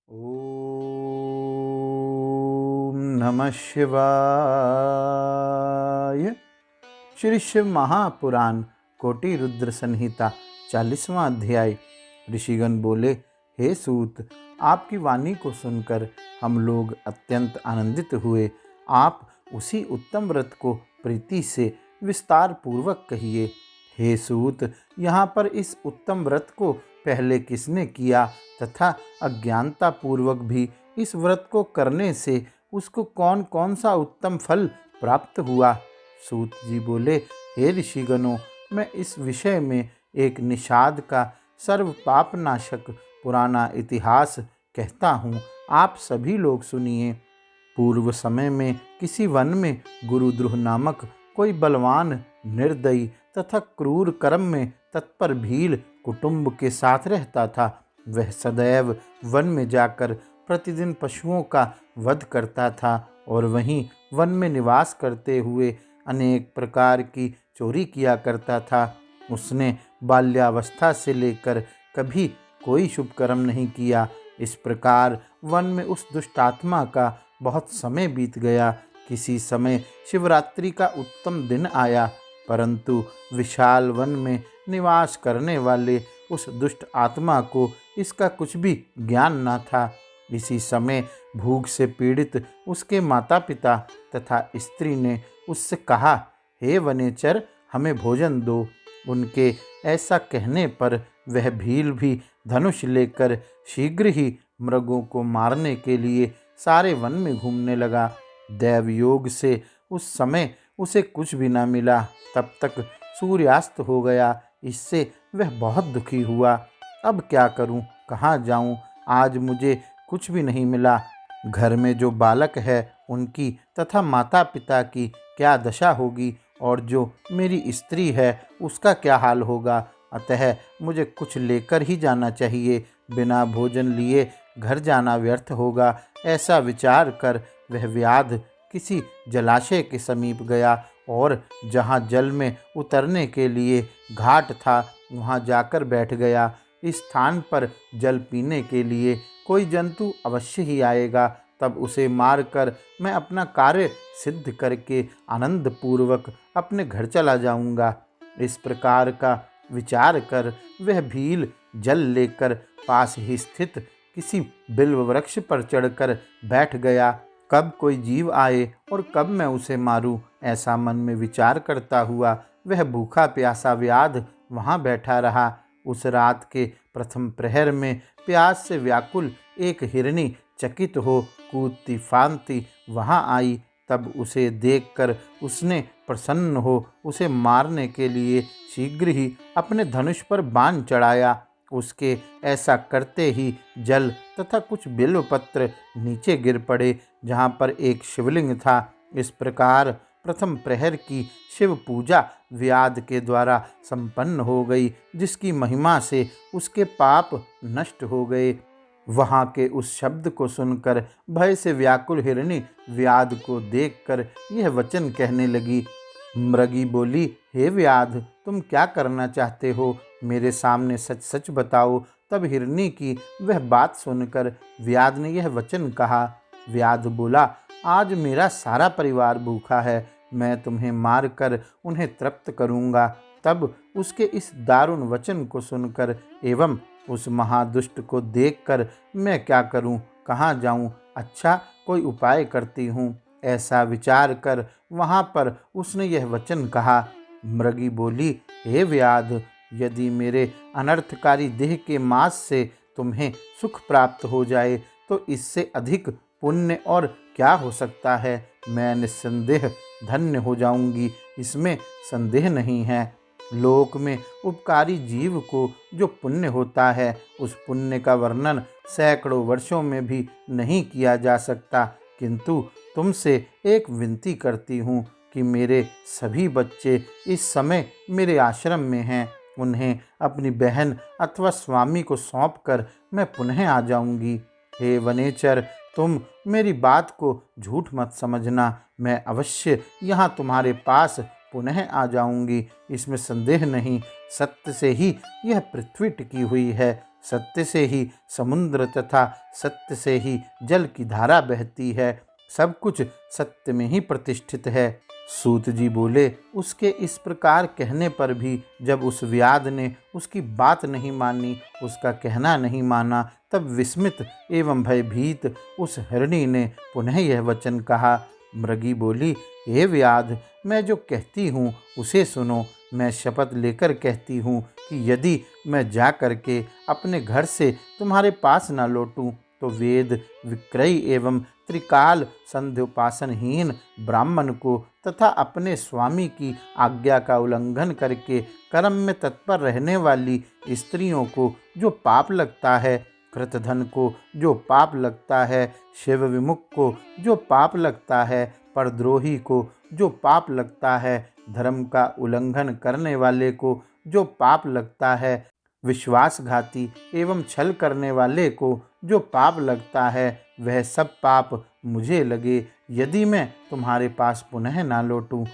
ओम नमः शिवाय। श्री शिव महापुराण कोटि रुद्र संहिता 40वां अध्याय। ऋषिगण बोले, हे सूत, आपकी वाणी को सुनकर हम लोग अत्यंत आनंदित हुए। आप उसी उत्तम व्रत को प्रीति से विस्तार पूर्वक कहिए। हे सूत, यहाँ पर इस उत्तम व्रत को पहले किसने किया तथा अज्ञानता पूर्वक भी इस व्रत को करने से उसको कौन कौन सा उत्तम फल प्राप्त हुआ। सूत जी बोले, हे ऋषिगणों, मैं इस विषय में एक निषाद का सर्व पापनाशक पुराना इतिहास कहता हूँ, आप सभी लोग सुनिए। पूर्व समय में किसी वन में गुरुद्रुह नामक कोई बलवान, निर्दयी तथा क्रूर कर्म में तत्पर भील कुटुंब के साथ रहता था। वह सदैव वन में जाकर प्रतिदिन पशुओं का वध करता था और वहीं वन में निवास करते हुए अनेक प्रकार की चोरी किया करता था। उसने बाल्यावस्था से लेकर कभी कोई शुभ कर्म नहीं किया। इस प्रकार वन में उस दुष्टात्मा का बहुत समय बीत गया। किसी समय शिवरात्रि का उत्तम दिन आया, परंतु विशाल वन में निवास करने वाले उस दुष्ट आत्मा को इसका कुछ भी ज्ञान न था। इसी समय भूख से पीड़ित उसके माता पिता तथा स्त्री ने उससे कहा, हे वनेचर, हमें भोजन दो। उनके ऐसा कहने पर वह भील भी धनुष लेकर शीघ्र ही मृगों को मारने के लिए सारे वन में घूमने लगा। दैव योग से उस समय उसे कुछ भी न मिला। तब तक सूर्यास्त हो गया। इससे वह बहुत दुखी हुआ। अब क्या करूं, कहाँ जाऊं? आज मुझे कुछ भी नहीं मिला। घर में जो बालक है उनकी तथा माता पिता की क्या दशा होगी, और जो मेरी स्त्री है उसका क्या हाल होगा। अतः मुझे कुछ लेकर ही जाना चाहिए। बिना भोजन लिए घर जाना व्यर्थ होगा। ऐसा विचार कर वह व्याध किसी जलाशय के समीप गया और जहाँ जल में उतरने के लिए घाट था वहाँ जाकर बैठ गया। इस स्थान पर जल पीने के लिए कोई जंतु अवश्य ही आएगा, तब उसे मारकर मैं अपना कार्य सिद्ध करके आनंद पूर्वक अपने घर चला जाऊंगा। इस प्रकार का विचार कर वह भील जल लेकर पास ही स्थित किसी बिल्व वृक्ष पर चढ़कर बैठ गया। कब कोई जीव आए और कब मैं उसे मारूं, ऐसा मन में विचार करता हुआ वह भूखा प्यासा व्याध वहां बैठा रहा। उस रात के प्रथम प्रहर में प्यास से व्याकुल एक हिरनी चकित हो कूदती फांदती वहां आई। तब उसे देखकर उसने प्रसन्न हो उसे मारने के लिए शीघ्र ही अपने धनुष पर बाण चढ़ाया। उसके ऐसा करते ही जल तथा कुछ बिल्वपत्र नीचे गिर पड़े, जहाँ पर एक शिवलिंग था। इस प्रकार प्रथम प्रहर की शिव पूजा व्याध के द्वारा संपन्न हो गई, जिसकी महिमा से उसके पाप नष्ट हो गए। वहाँ के उस शब्द को सुनकर भय से व्याकुल हिरणी व्याध को देखकर यह वचन कहने लगी। मृगी बोली, हे व्याध, तुम क्या करना चाहते हो? मेरे सामने सच सच बताओ। तब हिरणी की वह बात सुनकर व्याध ने यह वचन कहा। व्याध बोला, आज मेरा सारा परिवार भूखा है, मैं तुम्हें मारकर उन्हें तृप्त करूंगा। तब उसके इस दारुण वचन को सुनकर एवं उस महादुष्ट को देखकर मैं क्या करूं, कहाँ जाऊं? अच्छा, कोई उपाय करती हूँ। ऐसा विचार कर वहाँ पर उसने यह वचन कहा। मृगी बोली, हे व्याध, यदि मेरे अनर्थकारी देह के मांस से तुम्हें सुख प्राप्त हो जाए तो इससे अधिक पुण्य और क्या हो सकता है। मैं निस्संदेह धन्य हो जाऊंगी, इसमें संदेह नहीं है। लोक में उपकारी जीव को जो पुण्य होता है, उस पुण्य का वर्णन सैकड़ों वर्षों में भी नहीं किया जा सकता। किंतु तुमसे एक विनती करती हूँ कि मेरे सभी बच्चे इस समय मेरे आश्रम में हैं। उन्हें अपनी बहन अथवा स्वामी को सौंपकर मैं पुनः आ जाऊंगी। हे वनेचर, तुम मेरी बात को झूठ मत समझना। मैं अवश्य यहाँ तुम्हारे पास पुनः आ जाऊंगी, इसमें संदेह नहीं। सत्य से ही यह पृथ्वी टिकी हुई है। सत्य से ही समुद्र तथा सत्य से ही जल की धारा बहती है। सब कुछ सत्य में ही प्रतिष्ठित है। सूत जी बोले, उसके इस प्रकार कहने पर भी जब उस व्याध ने उसकी बात नहीं मानी, उसका कहना नहीं माना, तब विस्मित एवं भयभीत उस हिरणी ने पुनः यह वचन कहा। मृगी बोली, हे व्याध, मैं जो कहती हूँ उसे सुनो। मैं शपथ लेकर कहती हूँ कि यदि मैं जा करके अपने घर से तुम्हारे पास न लौटूं तो वेद विक्रयी एवं त्रिकाल संध्योपासनहीन ब्राह्मण को तथा अपने स्वामी की आज्ञा का उल्लंघन करके कर्म में तत्पर रहने वाली स्त्रियों को जो पाप लगता है, कृतधन को जो पाप लगता है, शिव विमुख को जो पाप लगता है, परद्रोही को जो पाप लगता है, धर्म का उल्लंघन करने वाले को जो पाप लगता है, विश्वासघाती एवं छल करने वाले को जो पाप लगता है, वह सब पाप मुझे लगे यदि मैं तुम्हारे पास पुनः ना लौटूं।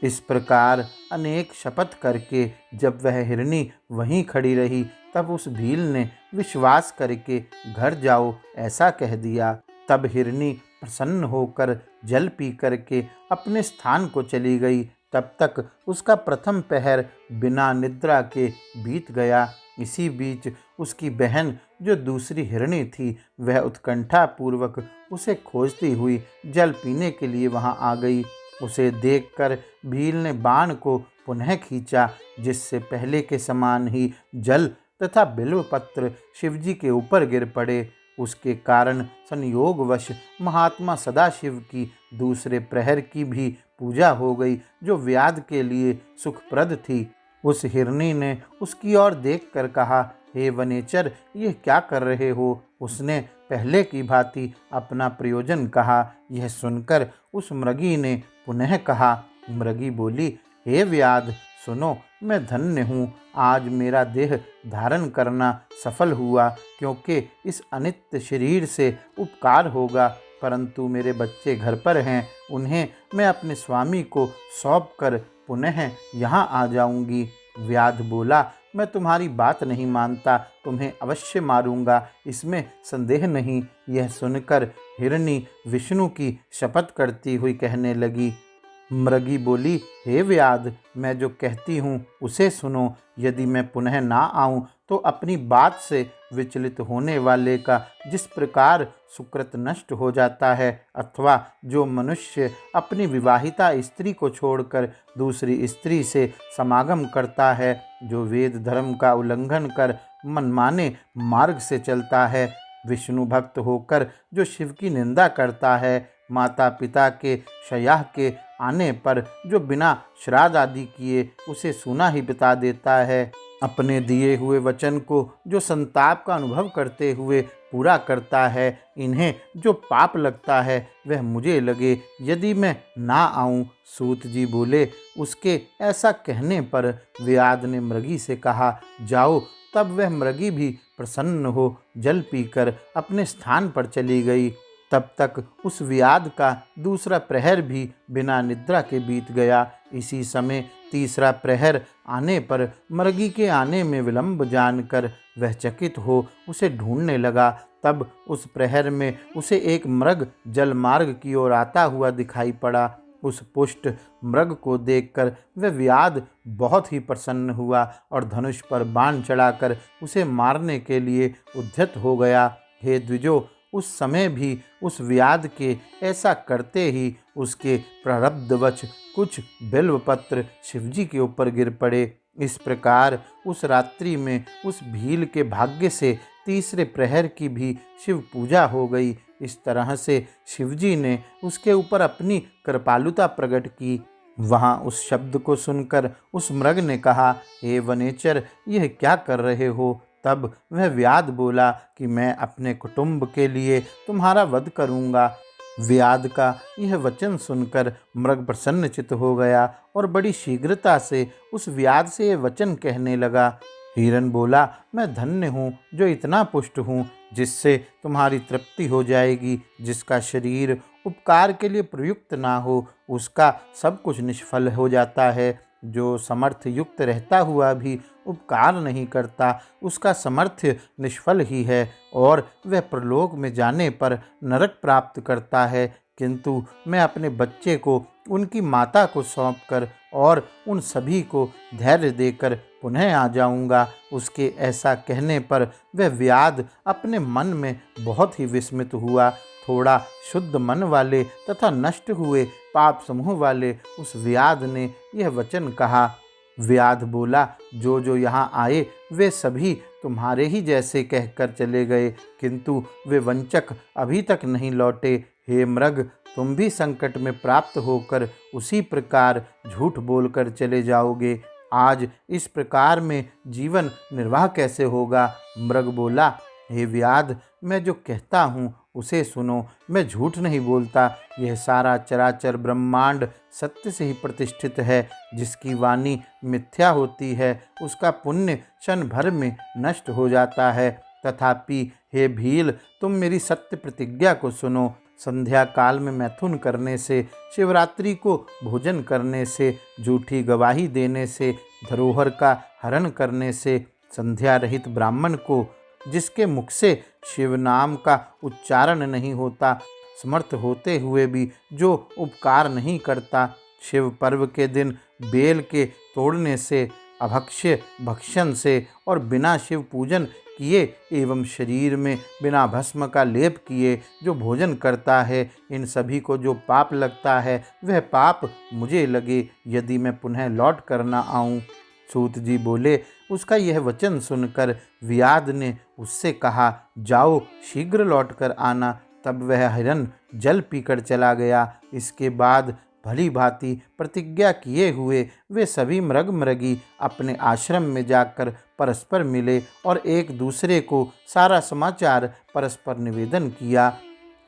इस प्रकार अनेक शपथ करके जब वह हिरणी वहीं खड़ी रही, तब उस भील ने विश्वास करके घर जाओ ऐसा कह दिया। तब हिरणी प्रसन्न होकर जल पी करके अपने स्थान को चली गई। तब तक उसका प्रथम पहर बिना निद्रा के बीत गया। इसी बीच उसकी बहन जो दूसरी हिरणी थी, वह उत्कंठा पूर्वक उसे खोजती हुई जल पीने के लिए वहां आ गई। उसे देखकर भील ने बाण को पुनः खींचा, जिससे पहले के समान ही जल तथा बिल्वपत्र शिवजी के ऊपर गिर पड़े। उसके कारण संयोगवश महात्मा सदाशिव की दूसरे प्रहर की भी पूजा हो गई, जो व्याध के लिए सुखप्रद थी। उस हिरणी ने उसकी ओर देखकर कहा, हे वनेचर, यह क्या कर रहे हो? उसने पहले की भांति अपना प्रयोजन कहा। यह सुनकर उस मृगी ने पुनः कहा। मृगी बोली, हे व्याध, सुनो, मैं धन्य हूँ। आज मेरा देह धारण करना सफल हुआ, क्योंकि इस अनित्य शरीर से उपकार होगा। परंतु मेरे बच्चे घर पर हैं, उन्हें मैं अपने स्वामी को सौंप कर पुनः यहाँ आ जाऊंगी। व्याध बोला, मैं तुम्हारी बात नहीं मानता, तुम्हें अवश्य मारूंगा, इसमें संदेह नहीं। यह सुनकर हिरणी विष्णु की शपथ करती हुई कहने लगी। मृगी बोली, हे व्याध, मैं जो कहती हूँ उसे सुनो। यदि मैं पुनः ना आऊँ तो अपनी बात से विचलित होने वाले का जिस प्रकार सुकृत नष्ट हो जाता है, अथवा जो मनुष्य अपनी विवाहिता स्त्री को छोड़कर दूसरी स्त्री से समागम करता है, जो वेद धर्म का उल्लंघन कर मनमाने मार्ग से चलता है, विष्णु भक्त होकर जो शिव की निंदा करता है, माता पिता के शय्या के आने पर जो बिना श्राद्ध आदि किए उसे सूना ही बिता देता है, अपने दिए हुए वचन को जो संताप का अनुभव करते हुए पूरा करता है, इन्हें जो पाप लगता है वह मुझे लगे यदि मैं ना आऊं। सूत जी बोले। उसके ऐसा कहने पर व्याध ने मृगी से कहा, जाओ। तब वह मृगी भी प्रसन्न हो जल पीकर अपने स्थान पर चली गई। तब तक उस व्याध का दूसरा प्रहर भी बिना निद्रा के बीत गया। इसी समय तीसरा प्रहर आने पर मृगी के आने में विलंब जानकर वह चकित हो उसे ढूंढने लगा। तब उस प्रहर में उसे एक मृग जल मार्ग की ओर आता हुआ दिखाई पड़ा। उस पुष्ट मृग को देखकर वह व्याध बहुत ही प्रसन्न हुआ और धनुष पर बाण चढ़ाकर उसे मारने के लिए उद्यत हो गया। हे द्विजो, उस समय भी उस व्याध के ऐसा करते ही उसके प्रारब्धवश कुछ बिल्वपत्र शिवजी के ऊपर गिर पड़े। इस प्रकार उस रात्रि में उस भील के भाग्य से तीसरे प्रहर की भी शिव पूजा हो गई। इस तरह से शिवजी ने उसके ऊपर अपनी कृपालुता प्रकट की। वहाँ उस शब्द को सुनकर उस मृग ने कहा, हे वनेचर, यह क्या कर रहे हो? तब वह व्याध बोला कि मैं अपने कुटुंब के लिए तुम्हारा वध करूँगा। व्याध का यह वचन सुनकर मृग प्रसन्नचित्त हो गया और बड़ी शीघ्रता से उस व्याध से यह वचन कहने लगा। हिरन बोला, मैं धन्य हूँ जो इतना पुष्ट हूँ जिससे तुम्हारी तृप्ति हो जाएगी। जिसका शरीर उपकार के लिए प्रयुक्त ना हो उसका सब कुछ निष्फल हो जाता है। जो समर्थ युक्त रहता हुआ भी उपकार नहीं करता, उसका समर्थ्य निष्फल ही है और वह प्रलोक में जाने पर नरक प्राप्त करता है। किंतु मैं अपने बच्चे को उनकी माता को सौंपकर और उन सभी को धैर्य देकर पुनः आ जाऊंगा। उसके ऐसा कहने पर वह व्याध अपने मन में बहुत ही विस्मित हुआ। थोड़ा शुद्ध मन वाले तथा नष्ट हुए पाप समूह वाले उस व्याध ने यह वचन कहा। व्याध बोला, जो जो यहाँ आए वे सभी तुम्हारे ही जैसे कहकर चले गए, किंतु वे वंचक अभी तक नहीं लौटे। हे मृग, तुम भी संकट में प्राप्त होकर उसी प्रकार झूठ बोलकर चले जाओगे। आज इस प्रकार में जीवन निर्वाह कैसे होगा? मृग बोला, हे व्याध, मैं जो कहता हूँ उसे सुनो। मैं झूठ नहीं बोलता। यह सारा चराचर ब्रह्मांड सत्य से ही प्रतिष्ठित है। जिसकी वाणी मिथ्या होती है उसका पुण्य क्षण भर में नष्ट हो जाता है। तथापि हे भील, तुम मेरी सत्य प्रतिज्ञा को सुनो। संध्या काल में मैथुन करने से, शिवरात्रि को भोजन करने से, झूठी गवाही देने से, धरोहर का हरण करने से, संध्या रहित ब्राह्मण को, जिसके मुख से शिव नाम का उच्चारण नहीं होता, समर्थ होते हुए भी जो उपकार नहीं करता, शिव पर्व के दिन बेल के तोड़ने से, अभक्ष्य भक्षण से और बिना शिव पूजन किए एवं शरीर में बिना भस्म का लेप किए जो भोजन करता है, इन सभी को जो पाप लगता है वह पाप मुझे लगे यदि मैं पुनः लौट कर न आऊँ। सूत जी बोले। उसका यह वचन सुनकर व्याध ने उससे कहा, जाओ शीघ्र लौट कर आना। तब वह हिरन जल पीकर चला गया। इसके बाद भली भांति प्रतिज्ञा किए हुए वे सभी मृग मृगी अपने आश्रम में जाकर परस्पर मिले और एक दूसरे को सारा समाचार परस्पर निवेदन किया।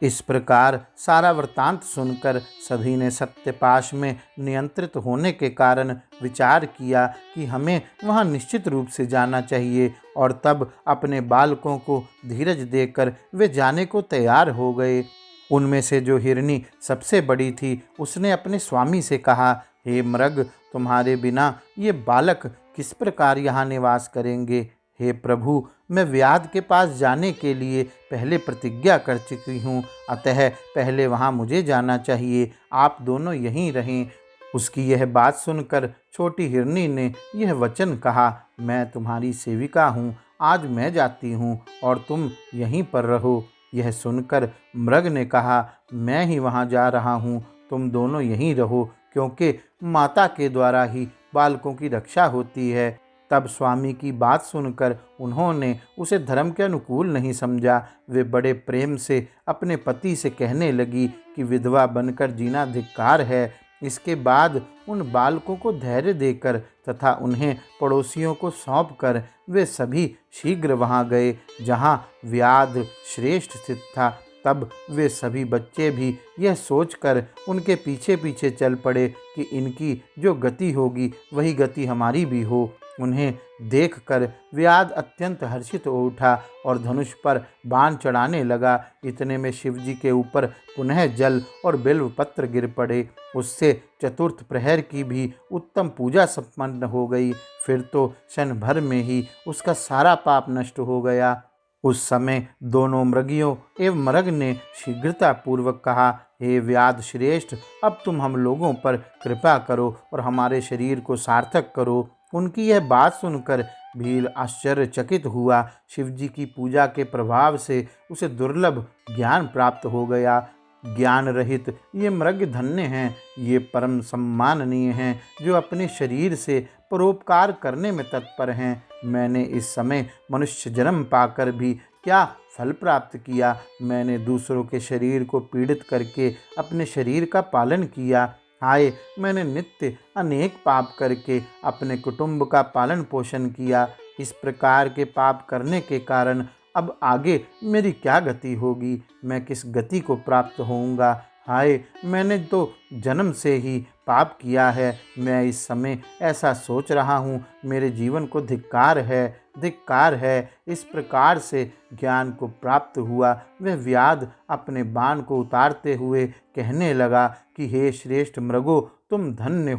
इस प्रकार सारा वृत्तांत सुनकर सभी ने सत्यपाश में नियंत्रित होने के कारण विचार किया कि हमें वहां निश्चित रूप से जाना चाहिए, और तब अपने बालकों को धीरज देकर वे जाने को तैयार हो गए। उनमें से जो हिरनी सबसे बड़ी थी उसने अपने स्वामी से कहा, हे मृग, तुम्हारे बिना ये बालक किस प्रकार यहाँ निवास करेंगे? हे प्रभु, मैं व्याध के पास जाने के लिए पहले प्रतिज्ञा कर चुकी हूँ, अतः पहले वहाँ मुझे जाना चाहिए। आप दोनों यहीं रहें। उसकी यह बात सुनकर छोटी हिरनी ने यह वचन कहा, मैं तुम्हारी सेविका हूँ, आज मैं जाती हूँ और तुम यहीं पर रहो। यह सुनकर मृग ने कहा, मैं ही वहाँ जा रहा हूँ, तुम दोनों यहीं रहो, क्योंकि माता के द्वारा ही बालकों की रक्षा होती है। तब स्वामी की बात सुनकर उन्होंने उसे धर्म के अनुकूल नहीं समझा। वे बड़े प्रेम से अपने पति से कहने लगी कि विधवा बनकर जीना धिक्कार है। इसके बाद उन बालकों को धैर्य देकर तथा उन्हें पड़ोसियों को सौंपकर वे सभी शीघ्र वहां गए जहां व्याध श्रेष्ठ स्थित था। तब वे सभी बच्चे भी यह सोचकर उनके पीछे पीछे चल पड़े कि इनकी जो गति होगी वही गति हमारी भी हो। उन्हें देखकर व्याध अत्यंत हर्षित हो उठा और धनुष पर बाण चढ़ाने लगा। इतने में शिवजी के ऊपर पुनः जल और बिल्व पत्र गिर पड़े। उससे चतुर्थ प्रहर की भी उत्तम पूजा संपन्न हो गई। फिर तो क्षण भर में ही उसका सारा पाप नष्ट हो गया। उस समय दोनों मृगियों एवं मृग ने शीघ्रता पूर्वक कहा, हे व्याध श्रेष्ठ, अब तुम हम लोगों पर कृपा करो और हमारे शरीर को सार्थक करो। उनकी यह बात सुनकर भील आश्चर्यचकित हुआ। शिवजी की पूजा के प्रभाव से उसे दुर्लभ ज्ञान प्राप्त हो गया। ज्ञान रहित ये मृग धन्य हैं, ये परम सम्माननीय हैं जो अपने शरीर से परोपकार करने में तत्पर हैं। मैंने इस समय मनुष्य जन्म पाकर भी क्या फल प्राप्त किया? मैंने दूसरों के शरीर को पीड़ित करके अपने शरीर का पालन किया। हाय, मैंने नित्य अनेक पाप करके अपने कुटुंब का पालन पोषण किया। इस प्रकार के पाप करने के कारण अब आगे मेरी क्या गति होगी? मैं किस गति को प्राप्त होऊंगा? हाय, मैंने तो जन्म से ही पाप किया है। मैं इस समय ऐसा सोच रहा हूँ, मेरे जीवन को धिक्कार है। धिक्कार है। इस प्रकार से ज्ञान को प्राप्त हुआ वह व्याध अपने बाण को उतारते हुए कहने लगा कि हे श्रेष्ठ मृगो, तुम धन्य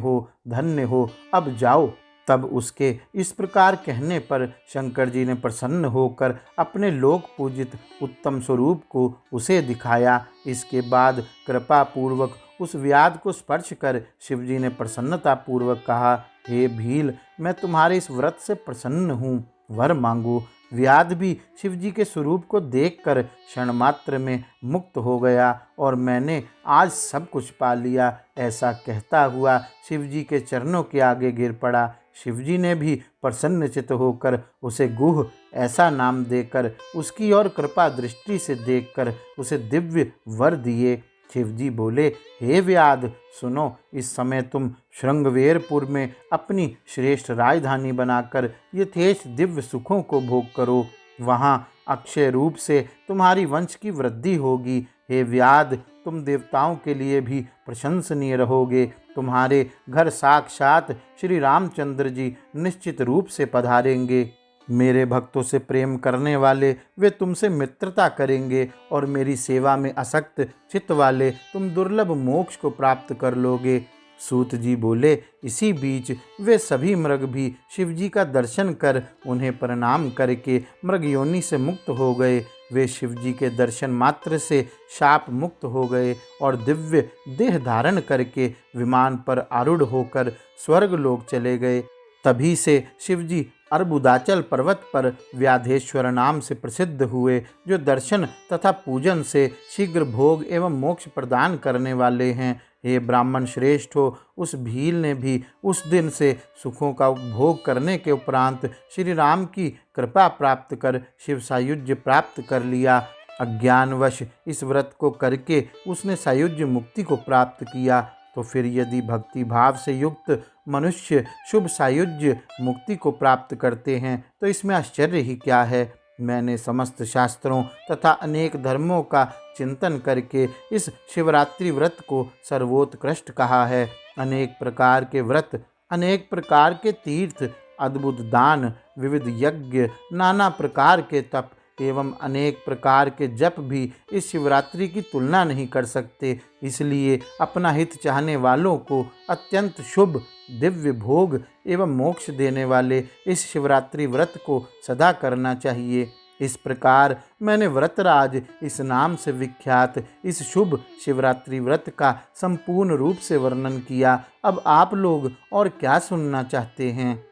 हो, अब जाओ। तब उसके इस प्रकार कहने पर शंकर जी ने प्रसन्न होकर अपने लोक पूजित उत्तम स्वरूप को उसे दिखाया। इसके बाद कृपा पूर्वक उस व्याध को स्पर्श कर शिवजी ने प्रसन्नता पूर्वक कहा, हे भील, मैं तुम्हारे इस व्रत से प्रसन्न हूँ, वर मांगो। व्याध भी शिवजी के स्वरूप को देखकर क्षण मात्र में मुक्त हो गया और मैंने आज सब कुछ पा लिया, ऐसा कहता हुआ शिवजी के चरणों के आगे गिर पड़ा। शिवजी ने भी प्रसन्नचित्त होकर उसे गुह ऐसा नाम देकर उसकी ओर कृपा दृष्टि से देखकर उसे दिव्य वर दिए। शिवजी बोले, हे व्याध, सुनो, इस समय तुम श्रृंगवेरपुर में अपनी श्रेष्ठ राजधानी बनाकर यथेच दिव्य सुखों को भोग करो। वहाँ अक्षय रूप से तुम्हारी वंश की वृद्धि होगी। हे व्याध, तुम देवताओं के लिए भी प्रशंसनीय रहोगे। तुम्हारे घर साक्षात श्री रामचंद्र जी निश्चित रूप से पधारेंगे। मेरे भक्तों से प्रेम करने वाले वे तुमसे मित्रता करेंगे और मेरी सेवा में आसक्त चित्त वाले तुम दुर्लभ मोक्ष को प्राप्त कर लोगे। सूत जी बोले, इसी बीच वे सभी मृग भी शिवजी का दर्शन कर उन्हें प्रणाम करके मृग योनि से मुक्त हो गए। वे शिवजी के दर्शन मात्र से शाप मुक्त हो गए और दिव्य देह धारण करके विमान पर आरूढ़ होकर स्वर्गलोक चले गए। तभी से शिवजी अर्बुदाचल पर्वत पर व्याधेश्वर नाम से प्रसिद्ध हुए, जो दर्शन तथा पूजन से शीघ्र भोग एवं मोक्ष प्रदान करने वाले हैं। हे ब्राह्मण श्रेष्ठो, उस भील ने भी उस दिन से सुखों का उपभोग करने के उपरांत श्री राम की कृपा प्राप्त कर शिव सायुज्य प्राप्त कर लिया। अज्ञानवश इस व्रत को करके उसने सायुज्य मुक्ति को प्राप्त किया। तो फिर यदि भक्ति भाव से युक्त मनुष्य शुभ सायुज्य मुक्ति को प्राप्त करते हैं तो इसमें आश्चर्य ही क्या है। मैंने समस्त शास्त्रों तथा अनेक धर्मों का चिंतन करके इस शिवरात्रि व्रत को सर्वोत्कृष्ट कहा है। अनेक प्रकार के व्रत, अनेक प्रकार के तीर्थ, अद्भुत दान, विविध यज्ञ, नाना प्रकार के तप एवं अनेक प्रकार के जप भी इस शिवरात्रि की तुलना नहीं कर सकते। इसलिए अपना हित चाहने वालों को अत्यंत शुभ दिव्य भोग एवं मोक्ष देने वाले इस शिवरात्रि व्रत को सदा करना चाहिए। इस प्रकार मैंने व्रतराज इस नाम से विख्यात इस शुभ शिवरात्रि व्रत का संपूर्ण रूप से वर्णन किया। अब आप लोग और क्या सुनना चाहते हैं?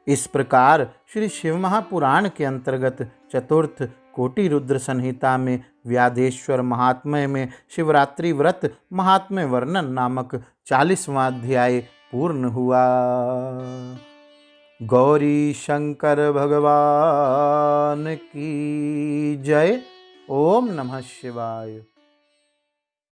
इस प्रकार श्री शिव महापुराण के अंतर्गत चतुर्थ कोटि रुद्र संहिता में व्याधेश्वर महात्म्य में शिवरात्रि व्रत महात्म्य वर्णन नामक 40वां अध्याय पूर्ण हुआ। गौरी शंकर भगवान की जय। ओम नमः शिवाय।